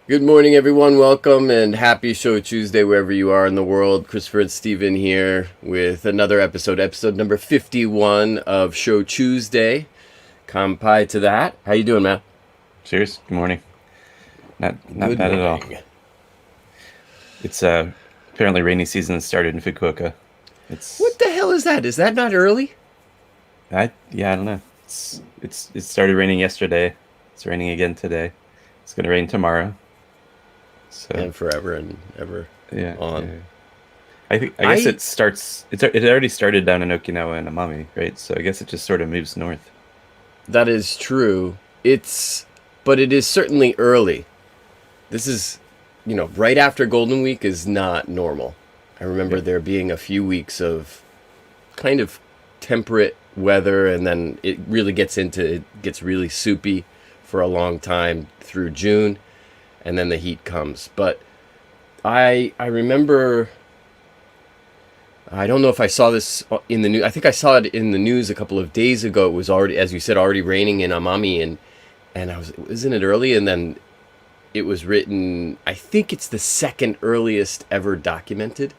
Good morning, everyone. Welcome and happy Shochu'sday wherever you are in the world. Christopher and Steven here with another episode number 51 of Shochu'sday. Kanpai to that. How you doing, man? Cheers. Good morning. Not Good bad at all. morning. It's apparently rainy season started in Fukuoka. It's What the hell is that? Is that not early? I don't know. It started raining yesterday. It's raining again today. It's gonna rain tomorrow. So And forever and ever yeah, on. yeah. I guess I it starts. It already started down in Okinawa and Amami, right? So I guess it just sort of moves north. That is true. But it is certainly early. This is, right after Golden Week is not normal. I remember Yeah, there being a few weeks of kind of temperate weather, and then it gets really soupy for a long time through June, and then the heat comes. But I remember, I don't know if I saw this in the news. I think I saw it in the news a couple of days ago. It was already, as you said, already raining in Amami, and I was, isn't it early? And then it was written. I think it's the second earliest ever documented.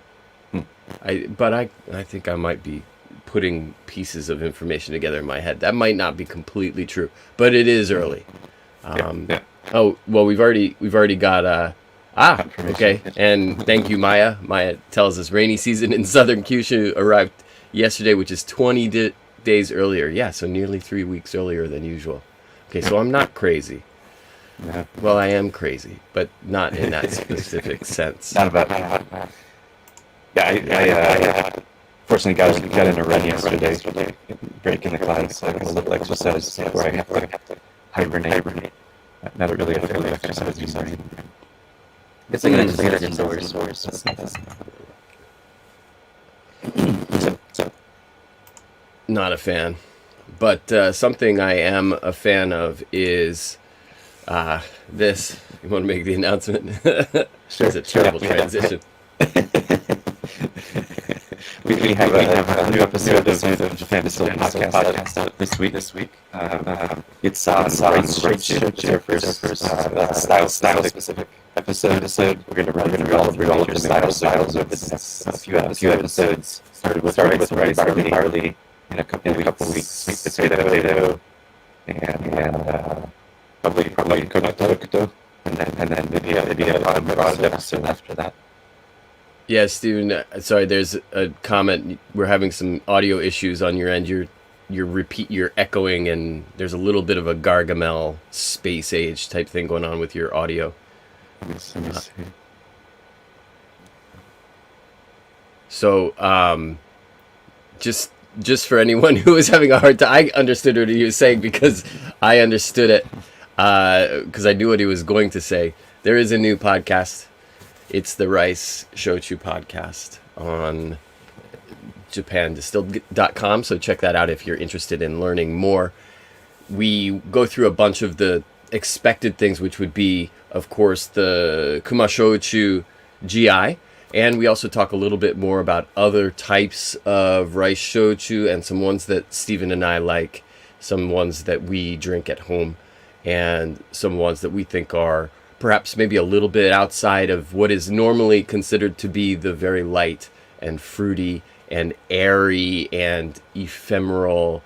Hmm. I think I might be putting pieces of information together in my head. That might not be completely true, but it is early. yeah, Um, yeah. oh well, we've already got Confirmation. okay, and thank you, Maya. Maya tells us rainy season in southern Kyushu arrived yesterday, which is 20 days earlier. Yeah, so nearly 3 weeks earlier than usual. Okay, so I'm not crazy. Yeah. Well, I am crazy, but not in that specific sense. Not about. Yeah, fortunately got in a run yesterday, breaking the clouds, so I got a little exercise before I have to hibernate. Not really a full exercise anymore. Guess I gotta just get indoors. So, Not a fan. But something I am a fan of is this. You want to make the announcement? It's a sure. terrible transition. We have a new episode of Japan Distilled podcast out this week. It's on rice shochu. It's our first style specific episode. We're gonna run through all of the styles over the next few episodes. Started with rice, barley, in a couple weeks, sweet potato, and probably kokoto, and then maybe a broad episode after that. Yeah, Steven, sorry, there's a comment. We're having some audio issues on your end. You're echoing, and there's a little bit of a Gargamel space age type thing going on with your audio. Let me see. So, just for anyone who was having a hard time, I understood what he was saying because I understood it because I knew what he was going to say. There is a new podcast. It's the Rice Shochu podcast on japandistilled.com, so check that out if you're interested in learning more. We go through a bunch of the expected things, which would be, of course, the Kumashochu GI, and we also talk a little bit more about other types of rice shochu and some ones that Stephen and I like, some ones that we drink at home, and some ones that we think are perhaps maybe a little bit outside of what is normally considered to be the very light and fruity and airy and ephemeral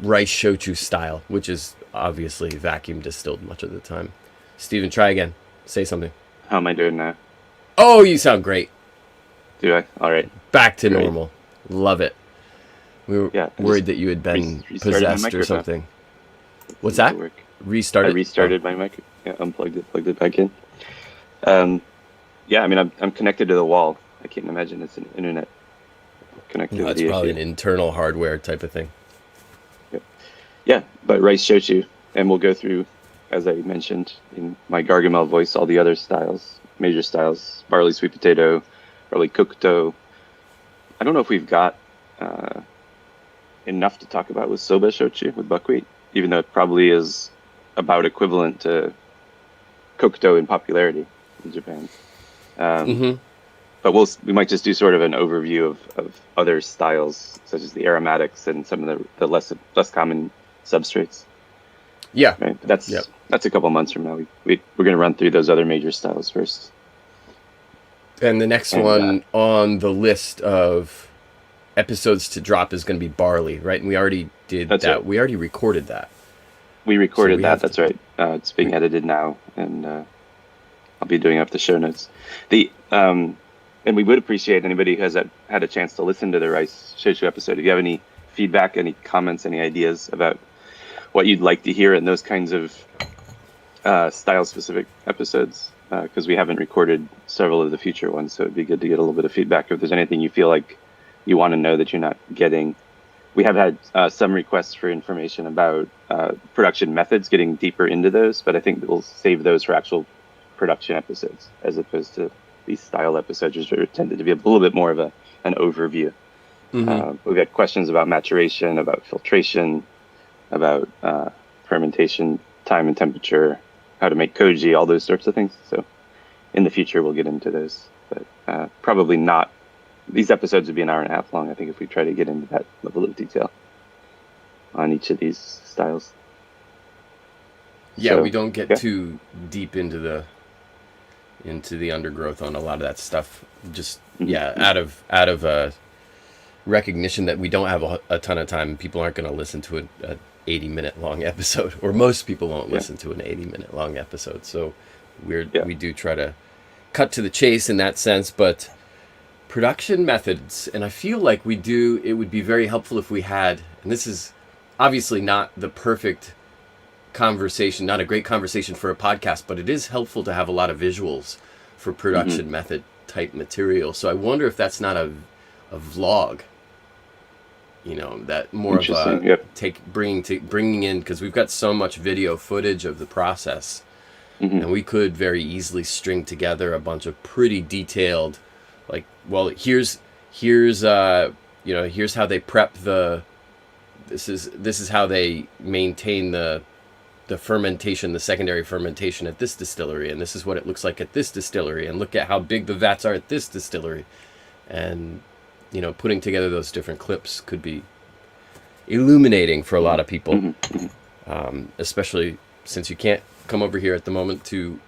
rice shochu style, which is obviously vacuum distilled much of the time. Steven, try again. Say something. How am I doing now? Oh, you sound great. Do I? All right. Back to Great. normal. Love it. We were Yeah. I worried just that you had been restarted my possessed or microphone. something. What's Seems to that? work. I Restarted? restarted my mic. Yeah, unplugged it, plugged it back in. Um, yeah. I mean, I'm connected to the wall. I can't imagine it's an internet No, it's connectivity probably an issue. internal hardware type of thing. Yep. Yeah, but rice shochu, and we'll go through, as I mentioned in my Gargamel voice, all the other styles, major styles: barley, sweet potato, barley kokuto. I don't know if we've got uh, enough to talk about with soba shochu with buckwheat, even though it probably is about equivalent to kokuto in popularity in Japan. Um, Mm-hmm. but we might just do sort of an overview of other styles, such as the aromatics and some of the less common substrates. Yeah. Right. But Yep. that's a couple months from now. We're going to run through those other major styles first. And the next one on the list of episodes to drop is going to be barley, right? And we already did that. Right. We already recorded that. We recorded that. have That's right. It's being edited now, and I'll be doing up the show notes. And we would appreciate anybody who has had a chance to listen to the Rice Shochu episode. If you have any feedback, any comments, any ideas about what you'd like to hear in those kinds of style-specific episodes, because we haven't recorded several of the future ones, so it'd be good to get a little bit of feedback. If there's anything you feel like you want to know that you're not getting. We have had some requests for information about production methods, getting deeper into those, but I think we'll save those for actual production episodes, as opposed to these style episodes, which are tended to be a little bit more of an overview. We've had questions about maturation, about filtration, about fermentation, time and temperature, how to make koji, all those sorts of things. So in the future, we'll get into those, but probably not. These episodes would be an hour and a half long, I think, if we try to get into that level of detail on each of these styles. Yeah, So, we don't get too deep into the undergrowth on a lot of that stuff. Just out of recognition that we don't have a ton of time. People aren't going to listen to a 80-minute long episode, or most people won't listen to an 80-minute long episode. So we do try to cut to the chase in that sense, but production methods, and I feel like it would be very helpful if we had, and this is obviously not the perfect conversation, not a great conversation for a podcast, but it is helpful to have a lot of visuals for production method type material. So I wonder if that's not a vlog, that more of a bringing in, because we've got so much video footage of the process, and we could very easily string together a bunch of pretty detailed, like, well, here's how they prep this is how they maintain the fermentation, the secondary fermentation at this distillery, and this is what it looks like at this distillery, and look at how big the vats are at this distillery. And putting together those different clips could be illuminating for a lot of people, especially since you can't come over here at the moment to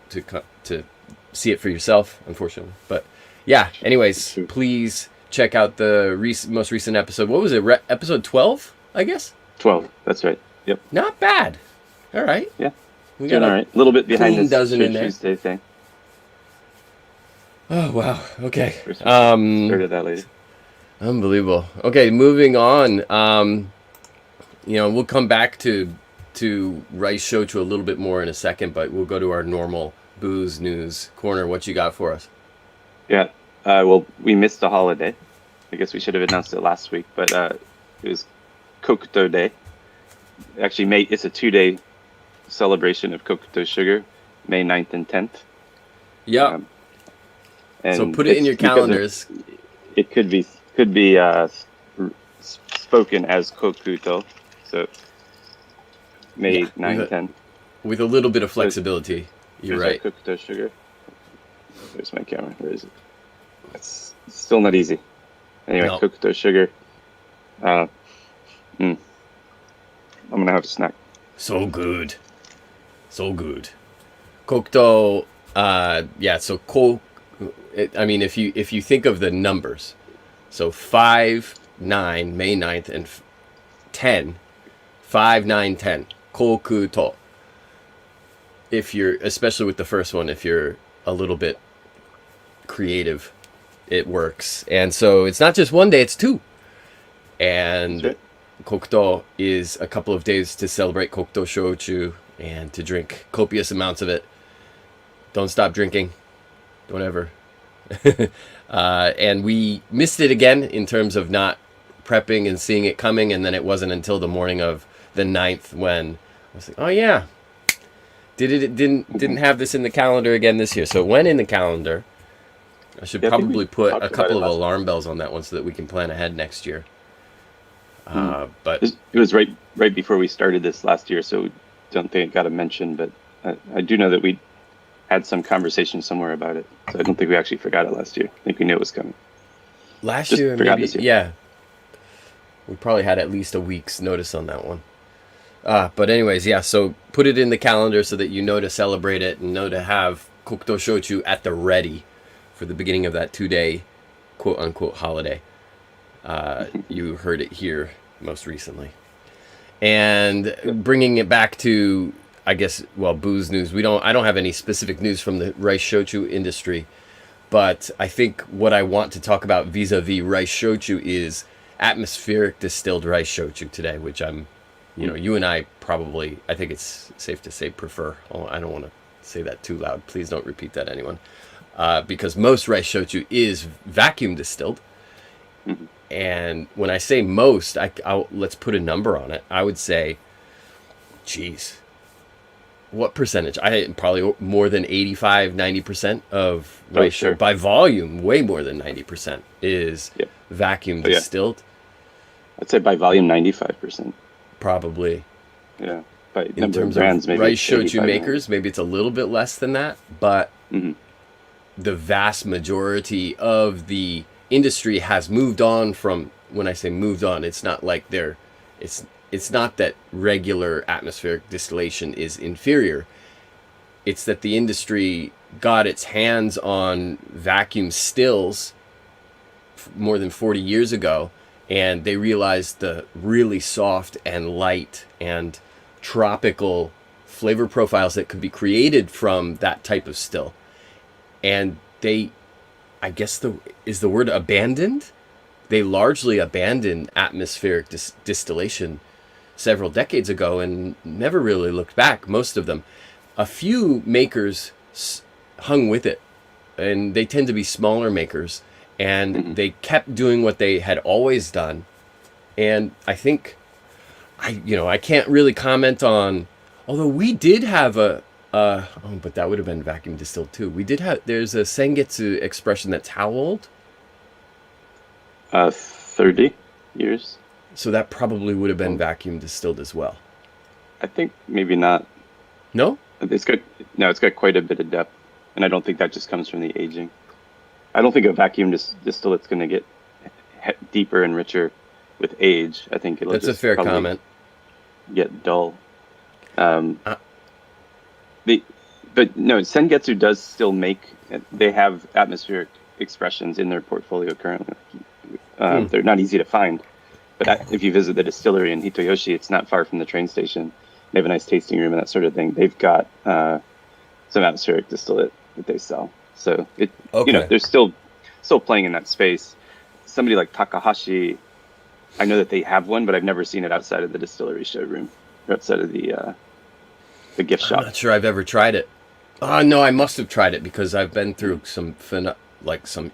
see it for yourself, unfortunately. But yeah, anyways, please check out the most recent episode. What was it? Episode 12, I guess? 12, that's right. Yep. Not bad. All right. Yeah. We got all right. A little bit behind this dozen in there. Shochu'sday thing. Oh, wow. Okay. Started that later. Unbelievable. Okay, moving on. We'll come back to Rice Shochu a little bit more in a second, but we'll go to our normal booze news corner. What you got for us? Yeah. Well, we missed a holiday. I guess we should have announced it last week, but it was Kokuto Day. Actually, it's a 2-day celebration of Kokuto sugar, May 9th and 10th. Yeah. So put it in your calendars. It could be spoken as Kokuto, so May 9th, 10th. With a little bit of flexibility. You're right. Kokuto sugar. Where's my camera? Where is it? It's still not easy. Anyway, No. Kokuto sugar. I'm gonna have a snack. So good. Kokuto, if you think of the numbers, so 5, 9, May 9th, and 10, 5, 9, 10, Kokuto. Especially with the first one, if you're a little bit creative, it works. And so it's not just one day, it's 2. And That's right. Kokuto is a couple of days to celebrate Kokuto Shochu and to drink copious amounts of it. Don't stop drinking. Don't ever. And we missed it again in terms of not prepping and seeing it coming, and then it wasn't until the morning of the 9th when I was like, oh yeah, didn't have this in the calendar again this year. So it went in the calendar. I should probably put a couple of alarm bells on that one so that we can plan ahead next year. But It was right before we started this last year, so don't think it got a mention, but I do know that we had some conversation somewhere about it. So I don't think we actually forgot it last year. I think we knew it was coming. last Just year, forgot maybe, this year. yeah. We probably had at least a week's notice on that one. But anyways, yeah, so put it in the calendar so that you know to celebrate it and know to have Kokuto Shochu at the ready for the beginning of that 2-day quote-unquote holiday. You heard it here most recently. And bringing it back to, I guess, well, booze news. I don't have any specific news from the rice shochu industry, but I think what I want to talk about vis-a-vis rice shochu is atmospheric distilled rice shochu today, which you and I probably, I think it's safe to say, prefer. Oh, I don't want to say that too loud. Please don't repeat that, anyone. Because most rice shochu is vacuum distilled. And when I say most, let's put a number on it. I would say, geez, what percentage? Probably more than 85-90% of rice shochu, by volume, way more than 90% is vacuum distilled. I'd say by volume 95%. Probably. Yeah. By In number terms of brands, of maybe rice shochu 85%. makers, maybe it's a little bit less than that, but the vast majority of the industry has moved on from, when I say moved on, it's not like it's not that regular atmospheric distillation is inferior. It's that the industry got its hands on vacuum stills more than 40 years ago, and they realized the really soft and light and tropical flavor profiles that could be created from that type of still. And they, I guess is the word abandoned? They largely abandoned atmospheric distillation several decades ago and never really looked back, most of them. A few makers hung with it, and they tend to be smaller makers, and they kept doing what they had always done. And I think, I can't really comment on, although we did have but that would have been vacuum distilled too. There's a Sengetsu expression that's how old? 30 years. So that probably would have been vacuum distilled as well. I think maybe not. No? It's got quite a bit of depth, and I don't think that just comes from the aging. I don't think a vacuum distillate's going to get deeper and richer with age. I think That's a fair comment. Get dull. But no, Sengetsu does still make. They have atmospheric expressions in their portfolio currently. They're not easy to find, but if you visit the distillery in Hitoyoshi, it's not far from the train station. They have a nice tasting room and that sort of thing. They've got some atmospheric distillate that they sell. So they're still playing in that space. Somebody like Takahashi, I know that they have one, but I've never seen it outside of the distillery showroom or outside of the gift shop. I'm not sure I've ever tried it. No, I must have tried it because I've been through some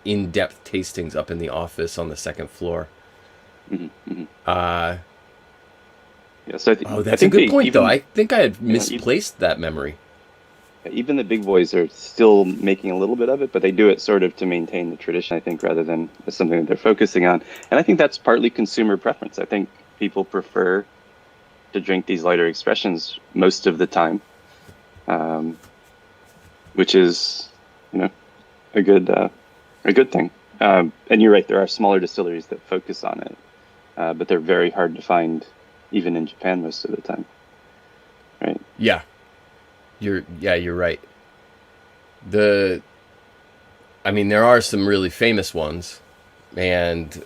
in-depth tastings up in the office on the second floor. So that's a good point, though. I think I had misplaced that memory. Even the big boys are still making a little bit of it, but they do it sort of to maintain the tradition, I think, rather than as something that they're focusing on. And I think that's partly consumer preference. I think people prefer to drink these lighter expressions most of the time, which is, a good thing. And you're right, there are smaller distilleries that focus on it, but they're very hard to find, even in Japan most of the time. Right? Yeah. You're right. There are some really famous ones, and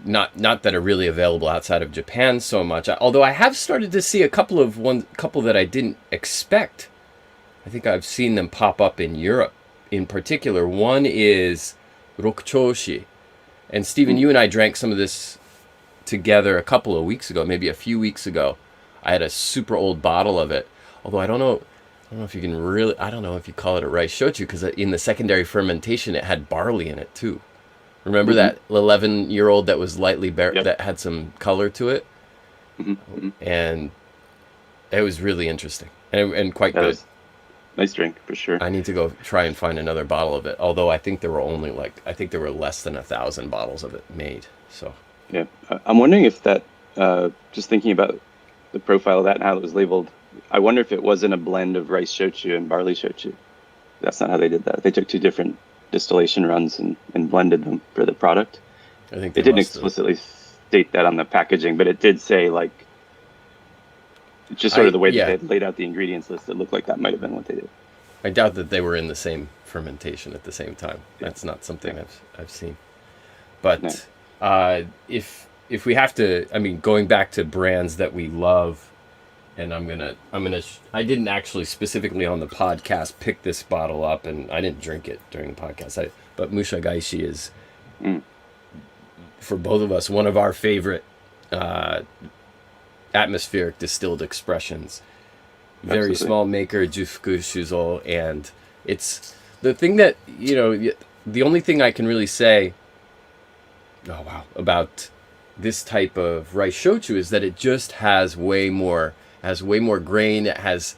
not that are really available outside of Japan so much. Although I have started to see a couple that I didn't expect. I think I've seen them pop up in Europe, in particular. One is Rokuchoshi, and Stephen, you and I drank some of this together a couple of weeks ago, maybe a few weeks ago. I had a super old bottle of it. Although I don't know if you can really, I don't know if you call it a rice shochu, because in the secondary fermentation it had barley in it too. Remember that 11-year-old that was lightly that had some color to it, and it was really interesting and quite good. Nice drink for sure. I need to go try and find another bottle of it. Although I think there were less than 1,000 bottles of it made. So yeah, I'm wondering if that. Just thinking about the profile of that and how it was labeled, I wonder if it wasn't a blend of rice shochu and barley shochu. That's not how they did that. They took two different distillation runs and blended them for the product. I think they didn't explicitly state that on the packaging, but it did say like It's just sort of the way yeah. that they laid out the ingredients list. It looked like that might have been what they did. I doubt that they were in the same fermentation at the same time. That's not something I've seen. But if we have to, I mean, going back to brands that we love, and I didn't actually specifically on the podcast pick this bottle up, and I didn't drink it during the podcast. But Mushagaishi is, for both of us, one of our favorite atmospheric distilled expressions. Very Absolutely. small maker, Jufuku Shuzo, and it's the thing that, the only thing I can really say about this type of rice shochu is that it just has way more grain. It has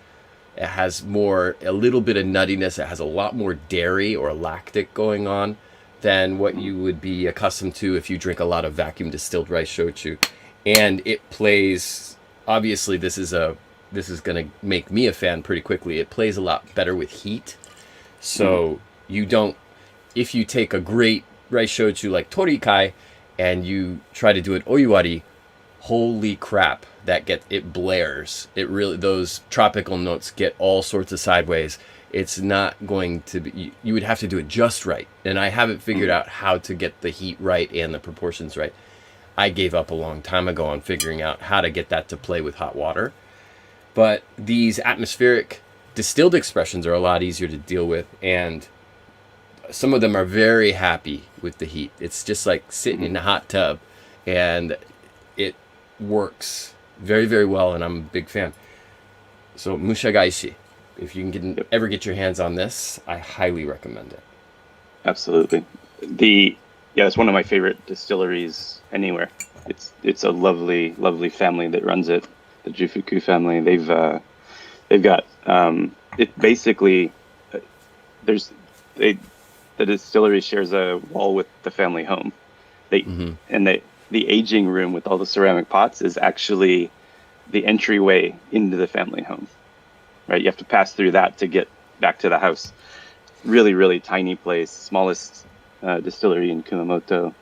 a little bit of nuttiness. It has a lot more dairy or lactic going on than what you would be accustomed to if you drink a lot of vacuum distilled rice shochu. And it plays, obviously this is going to make me a fan pretty quickly. It plays a lot better with heat. So if you take a great rice shochu like Torikai and you try to do it oyuwari, holy crap, it blares. It really, those tropical notes get all sorts of sideways. It's not going to be, you would have to do it just right. And I haven't figured out how to get the heat right and the proportions right. I gave up a long time ago on figuring out how to get that to play with hot water. But these atmospheric distilled expressions are a lot easier to deal with, and some of them are very happy with the heat. It's just like sitting in a hot tub, and it works very, very well, and I'm a big fan. So Mushagaishi, if you can ever get your hands on this, I highly recommend it. Absolutely. It's one of my favorite distilleries anywhere. It's a lovely, lovely family that runs it. The Jufuku family. They've got it basically. The distillery shares a wall with the family home. The aging room with all the ceramic pots is actually the entryway into the family home. Right, you have to pass through that to get back to the house. Really, really tiny place, smallest distillery in Kumamoto,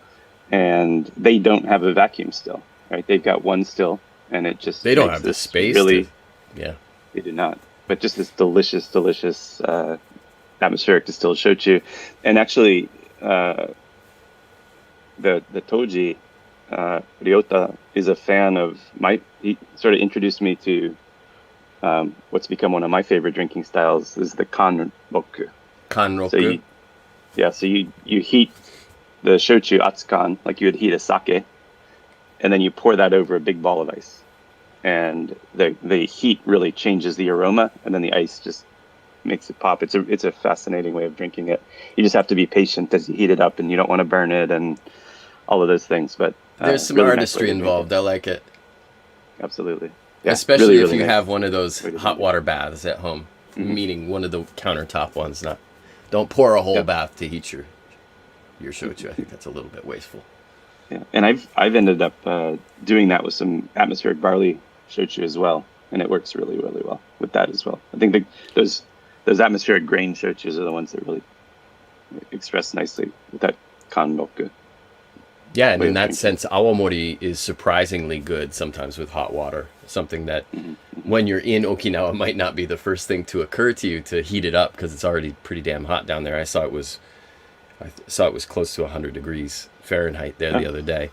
and they don't have a vacuum still. Right, they've got one still. And it just they don't have the space. Really, yeah, they do not. But just this delicious atmospheric distilled shochu, and actually, the Toji Ryota is a fan of he sort of introduced me to what's become one of my favorite drinking styles is the kanroku. Kanroku. So you heat the shochu atsukan like you would heat a sake. And then you pour that over a big ball of ice, and the heat really changes the aroma, and then the ice just makes it pop. It's a fascinating way of drinking it. You just have to be patient as you heat it up, and you don't want to burn it, and all of those things. But there's some really artistry involved. I like it. Absolutely, yeah, especially really, if really you nice. have one of those hot water baths at home, meaning one of the countertop ones. Don't pour a whole bath to heat your shochu. I think that's a little bit wasteful. Yeah, and I've ended up doing that with some atmospheric barley shochu as well, and it works really, really well with that as well. I think those atmospheric grain shochus are the ones that really express nicely with that kanroku. Yeah, and in that sense, awamori is surprisingly good sometimes with hot water. Something that when you're in Okinawa might not be the first thing to occur to you to heat it up because it's already pretty damn hot down there. I saw it was close to 100 degrees Fahrenheit there the other day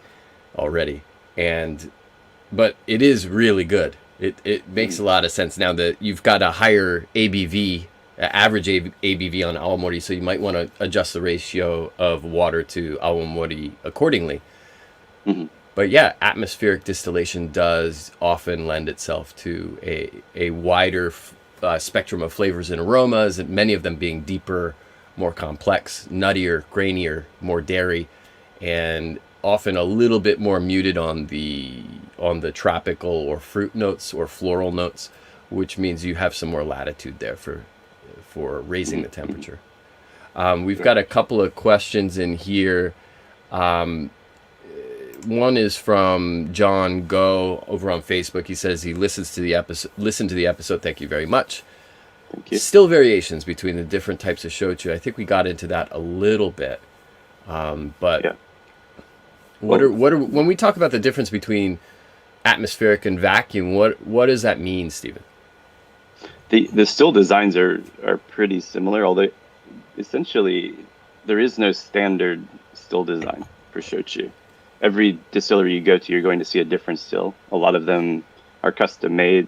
already, but it is really good. It makes a lot of sense now that you've got a higher ABV, average ABV on awamori, so you might want to adjust the ratio of water to awamori accordingly. But yeah, atmospheric distillation does often lend itself to a wider spectrum of flavors and aromas, and many of them being deeper, more complex, nuttier, grainier, more dairy, and often a little bit more muted on the tropical or fruit notes or floral notes, which means you have some more latitude there for raising the temperature. We've got a couple of questions in here. One is from John Go over on Facebook. He says he listened to the episode. Thank you very much. Thank you. Still variations between the different types of shochu. I think we got into that a little bit, but yeah. when we talk about the difference between atmospheric and vacuum. What does that mean, Stephen? The still designs are pretty similar, although essentially there is no standard still design for shochu. Every distillery you go to, you're going to see a different still. A lot of them are custom made.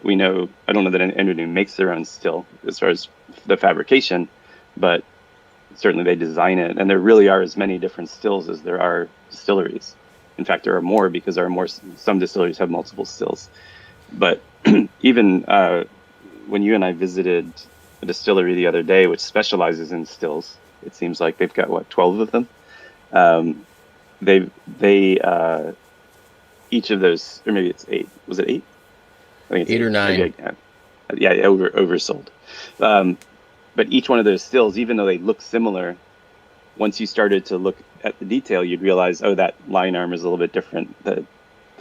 We know, I don't know that anyone makes their own still as far as the fabrication, but certainly they design it. And there really are as many different stills as there are distilleries. In fact, there are more because there are more. Some distilleries have multiple stills. But even when you and I visited a distillery the other day, which specializes in stills, it seems like they've got 12 of them. They each of those, or maybe it's 8. Was it 8? I think it's 8 or 9. Maybe, yeah, oversold. But each one of those stills, even though they look similar, once you started to look at the detail, you'd realize, oh, that line arm is a little bit different. The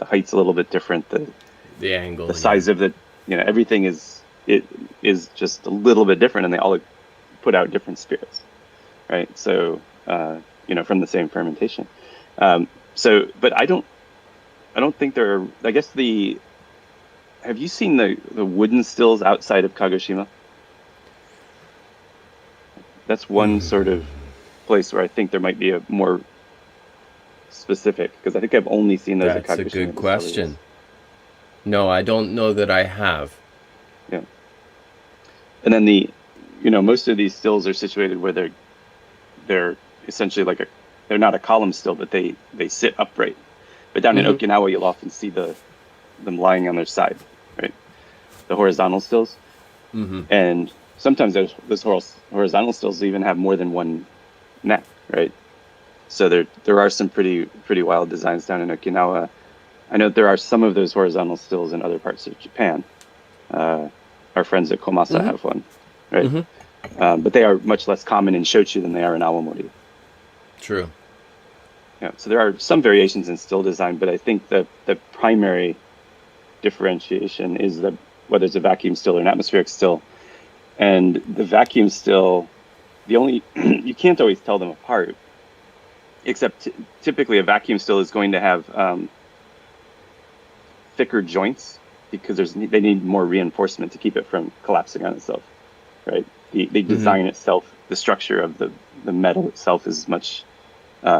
height's a little bit different. The angle, the size of the, everything is just a little bit different, and they all put out different spirits, right? So, from the same fermentation. But I don't think there are. I guess have you seen the wooden stills outside of Kagoshima? That's one sort of place where I think there might be a more specific, because I think I've only seen those at Kagoshima. That's a good question. No, I don't know that I have. Yeah. And then most of these stills are situated where they're essentially they're not a column still, but they sit upright. But down in Okinawa, you'll often see them lying on their side, right? The horizontal stills. Mm-hmm. And sometimes those horizontal stills even have more than one neck, right? So there are some pretty wild designs down in Okinawa. I know there are some of those horizontal stills in other parts of Japan. Our friends at Komasa have one, right? Mm-hmm. But they are much less common in shochu than they are in awamori. True. Yeah, so there are some variations in still design, but I think the primary differentiation is whether it's a vacuum still or an atmospheric still. And the vacuum still, you can't always tell them apart, except typically a vacuum still is going to have thicker joints because they need more reinforcement to keep it from collapsing on itself, right? The design itself, the structure of the metal itself is much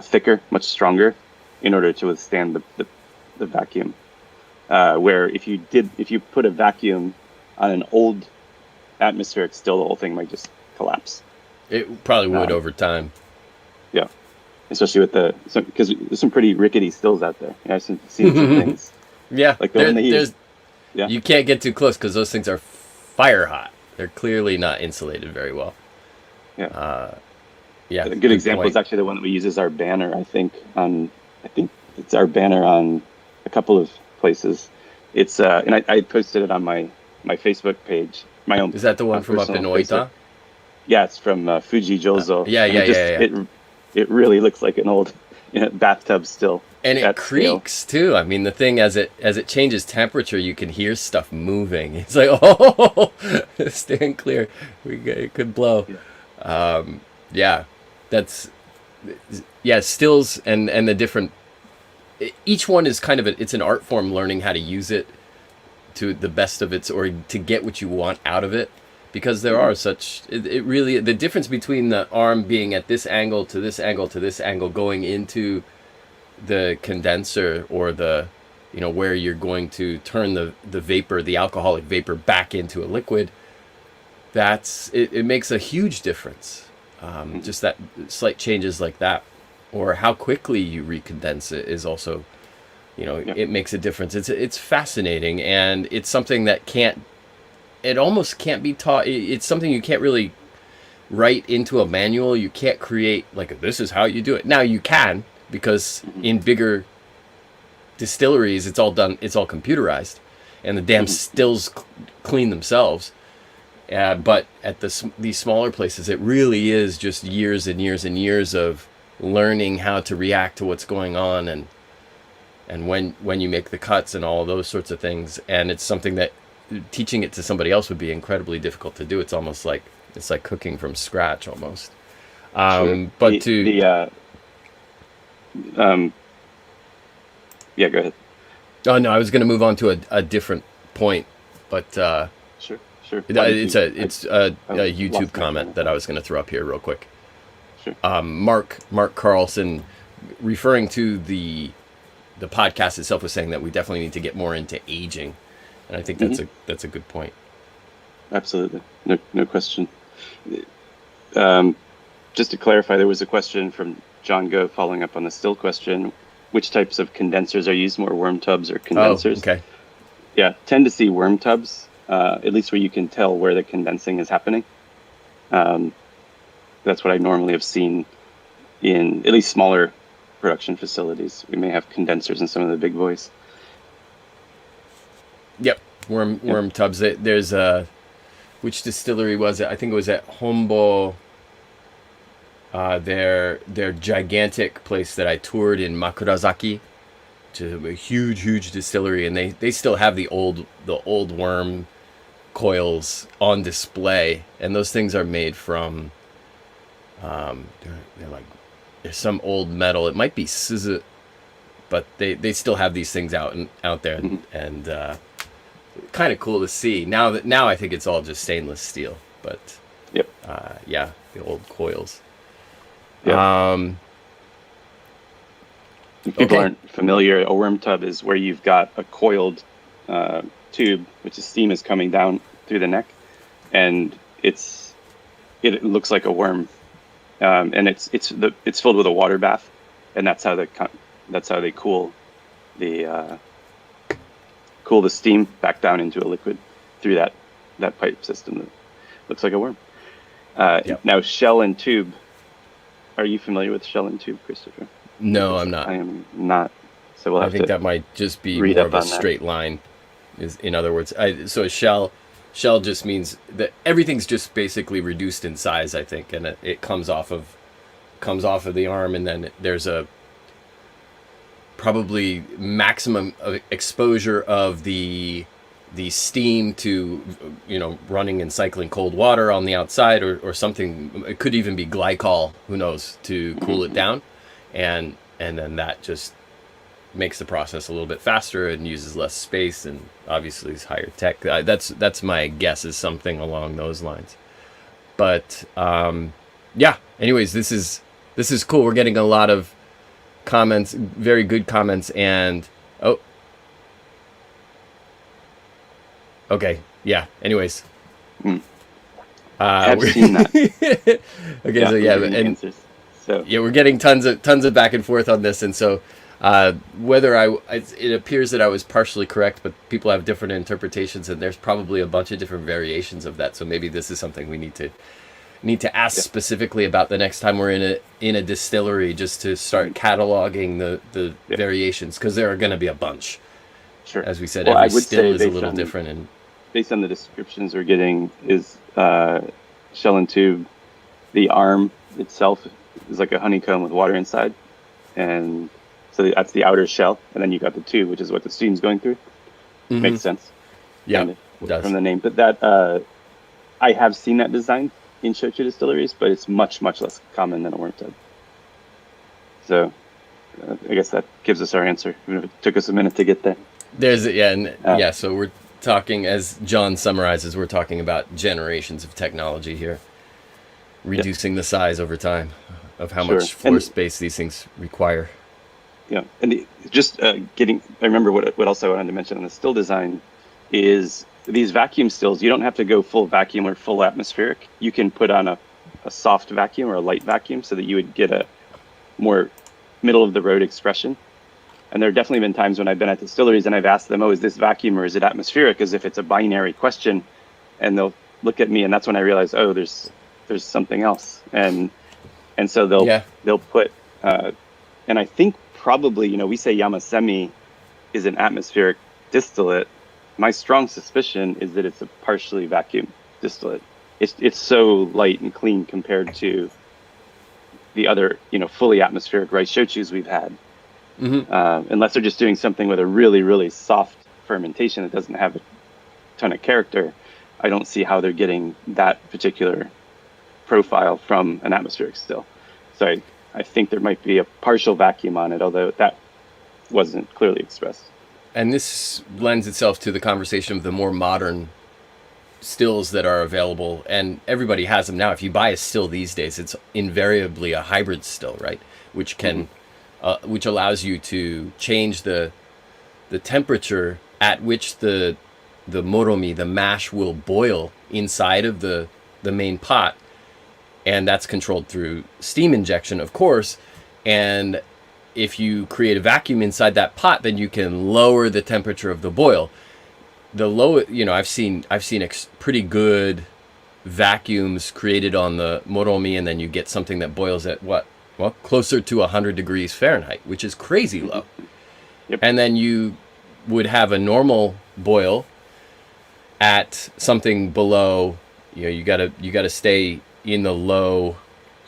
thicker, much stronger, in order to withstand the vacuum. Where if you put a vacuum on an old atmospheric still, the whole thing might just collapse. It probably would over time. Yeah, especially with because there's some pretty rickety stills out there. I've seen some things. Yeah, like the one that you can't get too close because those things are fire hot. They're clearly not insulated very well. Yeah. Yeah. A good example is actually the one that we use as our banner. I think it's our banner on a couple of places. It's and I posted it on my Facebook page. My own. Is that the one from up in Oita? Facebook. Yeah, it's from Fuji Jozo. Yeah. It really looks like an old bathtub still. And it creaks too. I mean, the thing as it changes temperature, you can hear stuff moving. It's like, oh, stand clear. It could blow. Yeah. Stills and the different. Each one is kind of it's an art form, learning how to use it to the best of its, or to get what you want out of it, because there are it really, the difference between the arm being at this angle to this angle to this angle going into the condenser, or the where you're going to turn the vapor, the alcoholic vapor, back into a liquid, it makes a huge difference. Just that slight changes like that, or how quickly you recondense it is also, it makes a difference. It's fascinating, and it's something that almost can't be taught. It's something you can't really write into a manual. You can't create this is how you do it. Now you can, because in bigger distilleries it's all computerized, and the damn stills clean themselves. But at these smaller places, it really is just years and years and years of learning how to react to what's going on, and when you make the cuts and all those sorts of things. And it's something that teaching it to somebody else would be incredibly difficult to do. It's almost like cooking from scratch almost. Sure. But yeah, go ahead. Oh no, I was going to move on to a different point, but Sure, sure. it's a lost YouTube my comment that I was going to throw up here real quick. Sure. Mark Carlson, referring to the podcast itself, was saying that we definitely need to get more into aging, and I think that's a good point. Absolutely, no question. Just to clarify, there was a question from John Go following up on the still question. Which types of condensers are used more, worm tubs or condensers? Oh, okay. Yeah, tend to see worm tubs, at least where you can tell where the condensing is happening. That's what I normally have seen in at least smaller production facilities. We may have condensers in some of the big boys. Yep, worm tubs. There's which distillery was it? I think it was at Hombo. Their gigantic place that I toured in Makurazaki, which is a huge distillery, and they still have the old worm coils on display, and those things are made from they're like, there's some old metal. It might be scissor, but they still have these things out there, and kind of cool to see. Now I think it's all just stainless steel, but Yep. yeah, the old coils. Yeah. If people aren't familiar, a worm tub is where you've got a coiled tube, which is steam is coming down through the neck, and it looks like a worm, and it's filled with a water bath, and that's how they cool the steam back down into a liquid through that pipe system that looks like a worm. Now, shell and tube. Are you familiar with shell and tube, Christopher? No, I'm not. I am not. So we'll have I think to that might just be read more up of a on that. straight line. Is in other words, so a shell just means that everything's just basically reduced in size. I think, and it comes off of the arm, and then there's a probably maximum of exposure of the steam to, running and cycling cold water on the outside, or something. It could even be glycol, who knows, to cool it down, and then that just makes the process a little bit faster and uses less space, and obviously is higher tech. That's my guess, is something along those lines. But yeah. Anyways, this is cool. We're getting a lot of comments, very good comments, and okay, yeah. Anyways, I've seen that. Okay, Yeah, so yeah, we're getting and answers. So yeah, we're getting tons of back and forth on this, and so whether it appears that I was partially correct, but people have different interpretations, and there's probably a bunch of different variations of that. So maybe this is something we need to ask specifically about the next time we're in a distillery, just to start cataloging the variations, because there are going to be a bunch. sure. As we said, Well, I every would still say is a based little on- different, and Based on the descriptions we're getting, is shell and tube. The arm itself is like a honeycomb with water inside, and so that's the outer shell, and then you got the tube, which is what the steam's going through. Makes sense. yeah, kind of, it does. from the name. But that I have seen that design in shochu distilleries, but it's much less common than a worm tub. So I guess that gives us our answer, even if it took us a minute to get there. So we're talking, as John summarizes, we're talking about generations of technology here, reducing the size over time of how Sure. much floor And- space these things require. Yeah, and just I remember what else I wanted to mention on the still design is these vacuum stills. You don't have to go full vacuum or full atmospheric. You can put on a soft vacuum or a light vacuum, so that you would get a more middle of the road expression. And there have definitely been times when I've been at distilleries and I've asked them, is this vacuum or is it atmospheric, as if it's a binary question, and they'll look at me, and that's when I realize, there's something else, and so they'll put and I think probably, we say Yamasemi is an atmospheric distillate. My strong suspicion is that it's a partially vacuum distillate. It's so light and clean compared to the other, fully atmospheric rice shochus we've had. Unless they're just doing something with a really, really soft fermentation that doesn't have a ton of character, I don't see how they're getting that particular profile from an atmospheric still. So I think there might be a partial vacuum on it, although that wasn't clearly expressed. and this lends itself to the conversation of the more modern stills that are available, and everybody has them now. If you buy a still these days, it's invariably a hybrid still, right? Which can, which allows you to change the temperature at which the moromi, the mash, will boil inside of the main pot, and that's controlled through steam injection, of course. And if you create a vacuum inside that pot, then you can lower the temperature of the boil. The low, I've seen pretty good vacuums created on the moromi, and then you get something that boils at closer to 100 degrees Fahrenheit, which is crazy low. Yep. And then you would have a normal boil at something below, you gotta stay in the low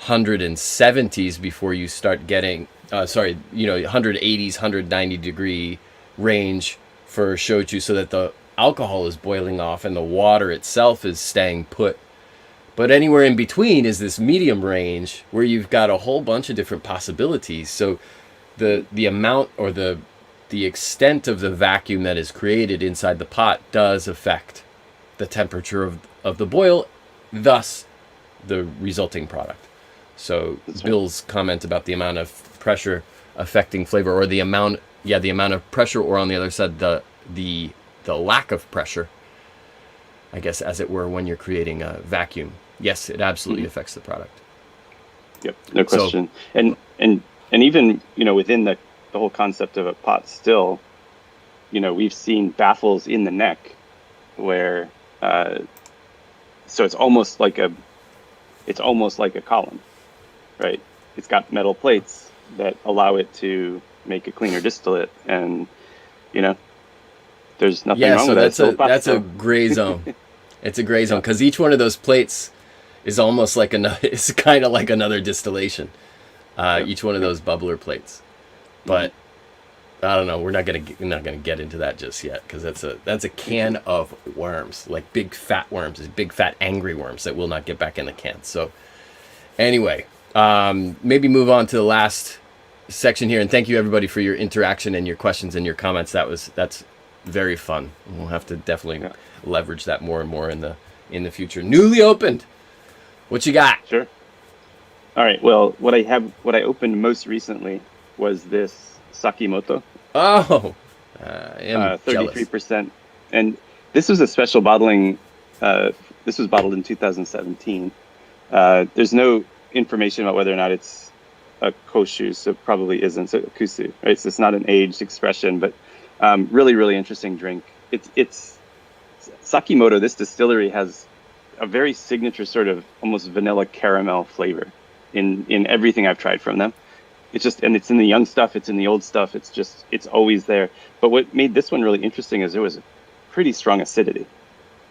170s before you start getting 180s, 190 degree range for shochu, so that the alcohol is boiling off and the water itself is staying put. But anywhere in between is this medium range where you've got a whole bunch of different possibilities. So the amount or the extent of the vacuum that is created inside the pot does affect the temperature of the boil, thus the resulting product. So That's Bill's comment about the amount of pressure affecting flavor, or the amount of pressure, or on the other side, the lack of pressure, I guess, as it were, when you're creating a vacuum. Yes, it absolutely affects the product. Yep, no question. So, and even, within the whole concept of a pot still, we've seen baffles in the neck where so it's almost like a column, right? It's got metal plates that allow it to make a cleaner distillate, and there's nothing wrong with that. That's a gray zone. It's a gray zone because each one of those plates is almost like it's kind of like another distillation. Each one of those bubbler plates, but I don't know. We're not gonna get into that just yet, because that's a can of worms, like big fat worms, big fat angry worms that will not get back in the can. So anyway, maybe move on to the last section here, and thank you everybody for your interaction and your questions and your comments. That's very fun. We'll have to definitely leverage that more and more in the future. Newly opened. What you got? Sure. All right. Well, what I opened most recently was this Sakimoto. Oh, I am 33%. And this was a special bottling. This was bottled in 2017. There's no information about whether or not it's a koshu, so it probably isn't. So kusu, right? So it's not an aged expression, but really, really interesting drink. It's Sakimoto. This distillery has a very signature sort of almost vanilla caramel flavor in everything I've tried from them. It's just, and it's in the young stuff, it's in the old stuff. It's always there. But what made this one really interesting is there was a pretty strong acidity,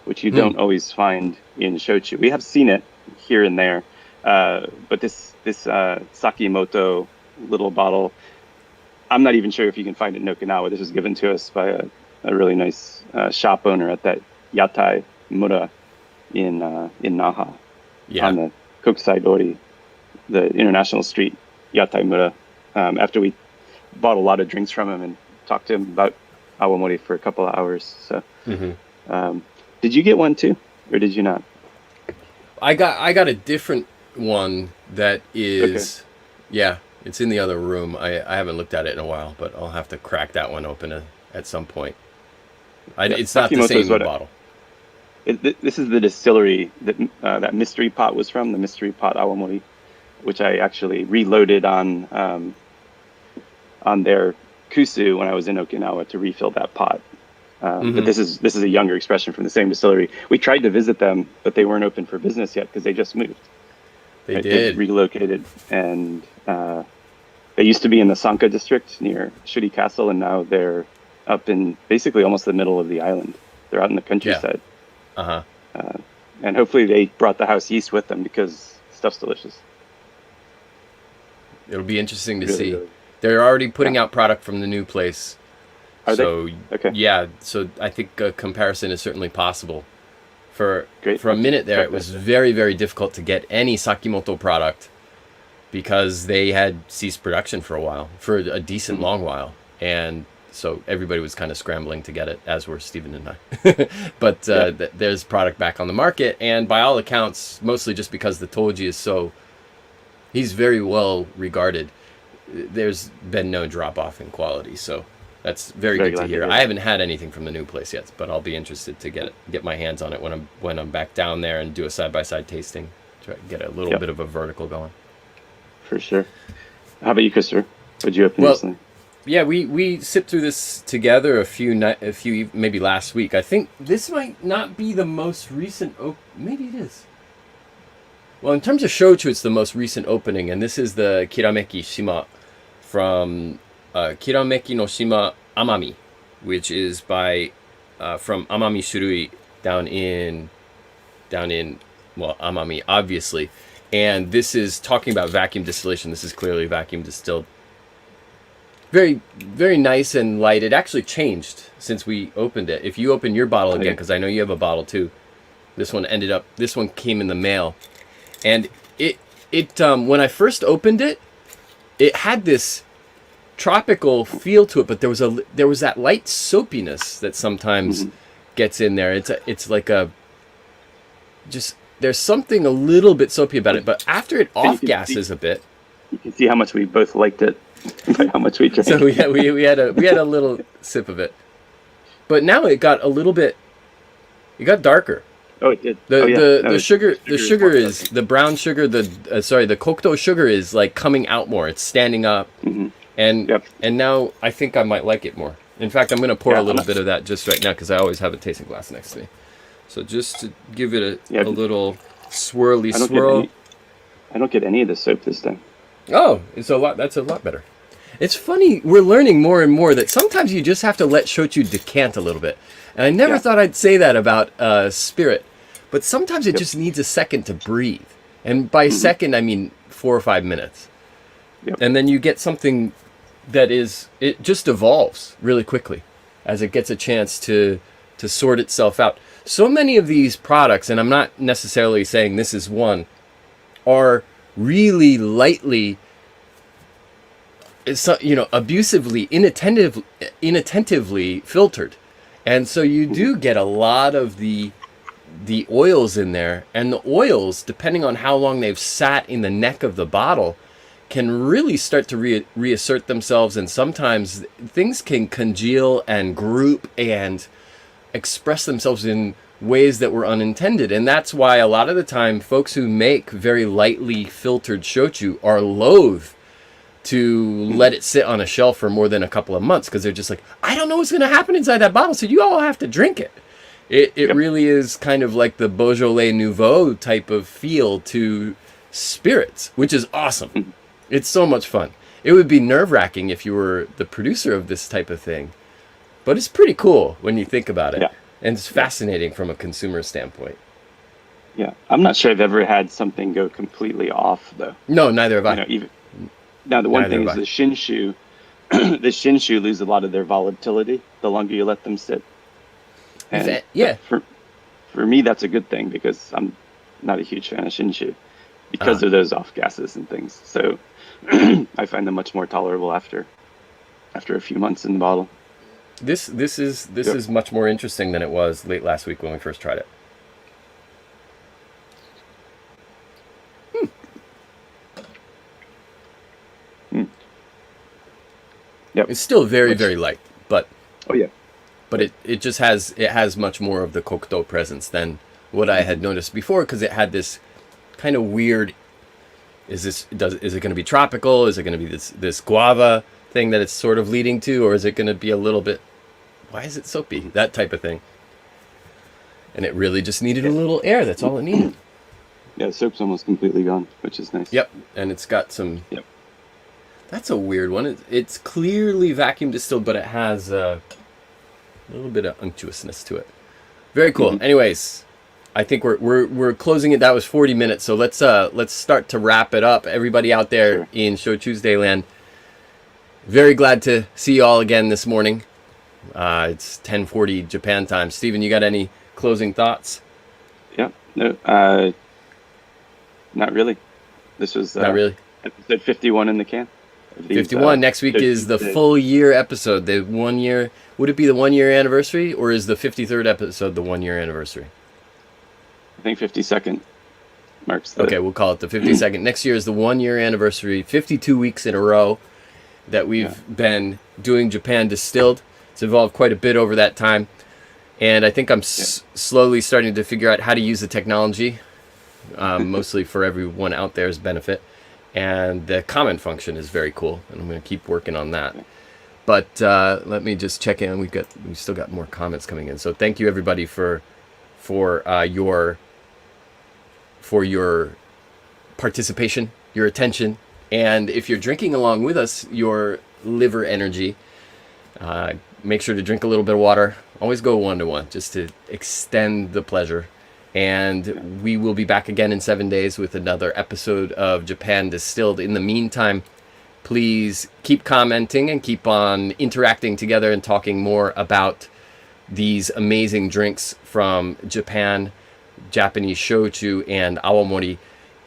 which you don't always find in shochu. We have seen it here and there, but this Sakimoto little bottle, I'm not even sure if you can find it in Okinawa. This was given to us by a really nice shop owner at that Yatai Mura in Naha, on the Kokusai Dori, the international street, Yatai Mura. After we bought a lot of drinks from him and talked to him about awamori for a couple of hours. So, did you get one too, or did you not? I got a different one that is, it's in the other room. I haven't looked at it in a while, but I'll have to crack that one open at some point. It's not the same bottle. This is the distillery that that mystery pot was from, the mystery pot awamori, which I actually reloaded on their kusu when I was in Okinawa to refill that pot. But this is a younger expression from the same distillery. We tried to visit them, but they weren't open for business yet because they just moved. They did. They relocated, and they used to be in the Sanka district near Shuri Castle, and now they're up in basically almost the middle of the island. They're out in the countryside. And hopefully they brought the house yeast with them because stuff's delicious. It'll be interesting to see. Really. They're already putting out product from the new place. Are they? Okay. Yeah, so I think a comparison is certainly possible. For a minute there, it was very, very difficult to get any Sakimoto product because they had ceased production for a while, for a decent long while. And So everybody was kind of scrambling to get it, as were Stephen and I. But there's product back on the market, and by all accounts, mostly just because the Toji is he's very well regarded. There's been no drop off in quality, so that's very good to hear. I haven't had anything from the new place yet, but I'll be interested to get my hands on it when I'm back down there and do a side-by-side tasting. Try to get a little bit of a vertical going. For sure. How about you, Christopher? What'd you open recently? Yeah, we sipped through this together a few maybe last week. I think this might not be the most recent. Maybe it is. Well, in terms of shochu, it's the most recent opening, and this is the Kirameki Shima from Kirameki no Shima Amami, which is by from Amami Shurui down in Amami, obviously. And this is talking about vacuum distillation. This is clearly vacuum distilled. Very, very nice and light. It actually changed since we opened it. If you open your bottle again, because I know you have a bottle too, this one came in the mail. And it when I first opened it, it had this tropical feel to it, but there was that light soapiness that sometimes gets in there. It's like there's something a little bit soapy about it, but after it off gases a bit, you can see how much we both liked it by how much we drank. So we had a little sip of it, but now it got darker. Oh, it did. The sugar is the brown sugar. The kokuto sugar is like coming out more. It's standing up, and now I think I might like it more. In fact, I'm going to pour a little bit of that just right now because I always have a tasting glass next to me. So just to give it a little swirly swirl. I don't get any of the soap this time. Oh, that's a lot better. It's funny, we're learning more and more that sometimes you just have to let shochu decant a little bit. And I never thought I'd say that about spirit, but sometimes it just needs a second to breathe. And by second, I mean 4 or 5 minutes. Yep. And then you get something that it just evolves really quickly as it gets a chance to sort itself out. So many of these products, and I'm not necessarily saying this is one, are really lightly, abusively, inattentively filtered. And so you do get a lot of the oils in there. And the oils, depending on how long they've sat in the neck of the bottle, can really start to reassert themselves. And sometimes things can congeal and group and express themselves in ways that were unintended. And that's why a lot of the time folks who make very lightly filtered shochu are loath to let it sit on a shelf for more than a couple of months, because they're just like, I don't know what's going to happen inside that bottle, so you all have to drink it. It really is kind of like the Beaujolais Nouveau type of feel to spirits, which is awesome. It's so much fun. It would be nerve-wracking if you were the producer of this type of thing, but it's pretty cool when you think about it. Yeah. And it's fascinating from a consumer standpoint. Yeah, I'm not sure I've ever had something go completely off, though. No, neither have I. Now, the one thing is the Shinshu, the Shinshu lose a lot of their volatility the longer you let them sit. And for me, that's a good thing, because I'm not a huge fan of Shinshu because of those off gases and things. So I find them much more tolerable after a few months in the bottle. This is much more interesting than it was late last week when we first tried it. Yep. It's still very, very light, but but it just has much more of the kokuto presence than what I had noticed before, because it had this kind of weird. Is it going to be tropical? Is it going to be this guava thing that it's sort of leading to, or is it going to be a little bit, why is it soapy? That type of thing. And it really just needed a little air. That's all it needed. Yeah, the soap's almost completely gone, which is nice. Yep, and it's got some. Yep. That's a weird one. It's clearly vacuum distilled, but it has a little bit of unctuousness to it. Very cool. Anyways, I think we're closing it. That was 40 minutes, so let's start to wrap it up. Everybody out there in Shochu'sday land, very glad to see you all again this morning. It's 10:40 Japan time. Steven, you got any closing thoughts? Yeah. No. Not really. This was not really episode 51 in the can. of these, 51. Next week is the Shochu'sday. full year episode. The 1 year. Would it be the 1 year anniversary, or is the 53rd episode the 1 year anniversary? I think 52nd marks the... Okay, we'll call it the 52nd. Next year is the 1 year anniversary. 52 weeks in a row that we've been doing Japan Distilled. It's evolved quite a bit over that time. And I think I'm slowly starting to figure out how to use the technology, mostly for everyone out there's benefit. And the comment function is very cool, and I'm going to keep working on that. But let me just check in. We've still got more comments coming in. So thank you everybody for your participation, your attention, and if you're drinking along with us, your liver energy. Make sure to drink a little bit of water. Always go 1-to-1 just to extend the pleasure. And we will be back again in 7 days with another episode of Japan Distilled. In the meantime, please keep commenting and keep on interacting together and talking more about these amazing drinks from Japan, Japanese shochu and awamori.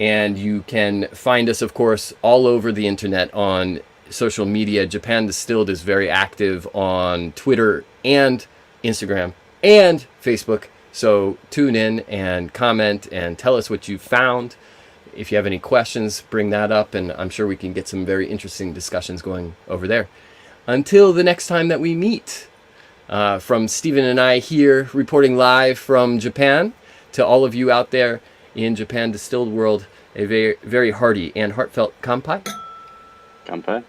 And you can find us, of course, all over the internet on social media. Japan Distilled is very active on Twitter and Instagram and Facebook. So tune in and comment and tell us what you found. If you have any questions, bring that up, and I'm sure we can get some very interesting discussions going over there. Until the next time that we meet, from Stephen and I here reporting live from Japan, to all of you out there in Japan Distilled world, a very, very hearty and heartfelt kanpai. Kanpai.